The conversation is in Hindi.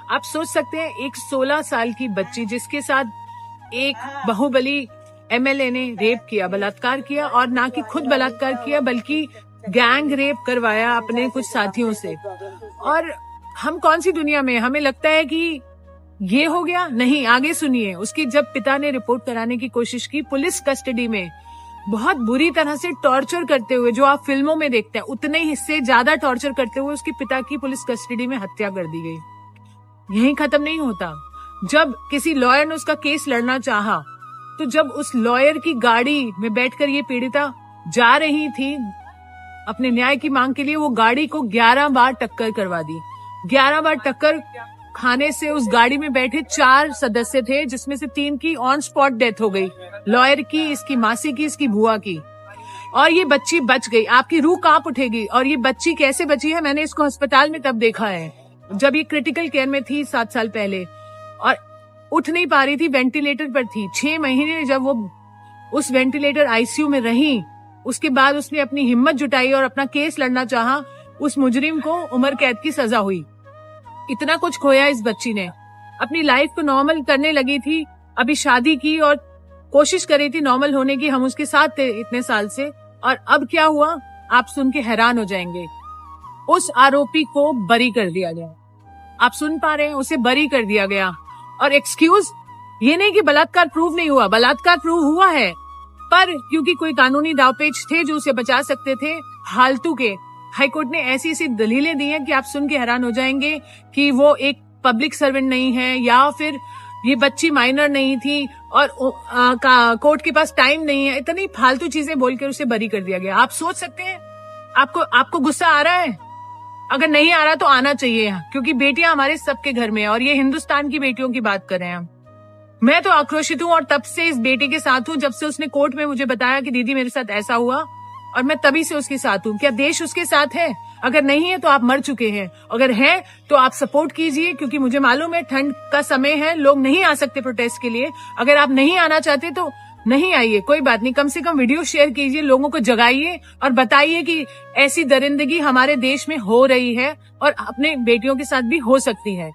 आप सोच सकते हैं एक 16 साल की बच्ची जिसके साथ एक बाहुबली एमएलए ने रेप किया, बलात्कार किया, और ना कि खुद बलात्कार किया बल्कि गैंग रेप करवाया अपने कुछ साथियों से। और हम कौन सी दुनिया में, हमें लगता है कि ये हो गया। नहीं, आगे सुनिए। उसकी जब पिता ने रिपोर्ट कराने की कोशिश की, पुलिस कस्टडी में बहुत बुरी तरह से टॉर्चर करते हुए, जो आप फिल्मों में देखते हैं उतने हिस्से ज्यादा टॉर्चर करते हुए उसके पिता की पुलिस कस्टडी में हत्या कर दी गई। यहीं खत्म नहीं होता। जब किसी लॉयर ने उसका केस लड़ना चाहा, तो जब उस लॉयर की गाड़ी में बैठकर ये पीड़िता जा रही थी अपने न्याय की मांग के लिए, वो गाड़ी को 11 बार टक्कर करवा दी। 11 बार टक्कर खाने से उस गाड़ी में बैठे 4 सदस्य थे, जिसमें से 3 की ऑन स्पॉट डेथ हो गई, लॉयर की, इसकी मासी की, इसकी बुआ की, और ये बच्ची बच गई। आपकी रूह कांप उठेगी। और ये बच्ची कैसे बची है, मैंने इसको अस्पताल में तब देखा है जब ये क्रिटिकल केयर में थी 7 साल पहले, और उठ नहीं पा रही थी, वेंटिलेटर पर थी। 6 महीने जब वो उस वेंटिलेटर आईसीयू में रही, उसके बाद उसने अपनी हिम्मत जुटाई और अपना केस लड़ना चाहा। उस मुजरिम को उम्र कैद की सजा हुई। इतना कुछ खोया इस बच्ची ने। अपनी लाइफ को नॉर्मल करने लगी थी, अभी शादी की और कोशिश कर रही थी नॉर्मल होने की। हम उसके साथ थे इतने साल से, और अब क्या हुआ आप सुन के हैरान हो जाएंगे। उस आरोपी को बरी कर दिया गया। आप सुन पा रहे हैं, उसे बरी कर दिया गया। और एक्सक्यूज, ये नहीं कि बलात्कार प्रूव नहीं हुआ, बलात्कार प्रूव हुआ है, पर क्योंकि कोई कानूनी दावपेच थे जो उसे बचा सकते थे, फालतू के हाईकोर्ट ने ऐसी ऐसी दलीलें दी हैं कि आप सुन के हैरान हो जाएंगे कि वो एक पब्लिक सर्वेंट नहीं है, या फिर ये बच्ची माइनर नहीं थी और कोर्ट के पास टाइम नहीं है। इतनी फालतू चीजें बोलकर उसे बरी कर दिया गया। आप सोच सकते हैं, आपको गुस्सा आ रहा है? अगर नहीं आ रहा तो आना चाहिए, क्योंकि बेटियां हमारे सबके घर में है, और ये हिंदुस्तान की बेटियों की बात कर रहे हैं हम। मैं तो आक्रोशित हूँ, और तब से इस बेटी के साथ हूँ, जब से उसने कोर्ट में मुझे बताया कि दीदी मेरे साथ ऐसा हुआ, और मैं तभी से उसके साथ हूँ। क्या देश उसके साथ है? अगर नहीं है तो आप मर चुके हैं, अगर है तो आप सपोर्ट कीजिए, क्योंकि मुझे मालूम है ठंड का समय है, लोग नहीं आ सकते प्रोटेस्ट के लिए। अगर आप नहीं आना चाहते तो नहीं आइए, कोई बात नहीं, कम से कम वीडियो शेयर कीजिए, लोगों को जगाइए और बताइए कि ऐसी दरिंदगी हमारे देश में हो रही है और अपने बेटियों के साथ भी हो सकती है।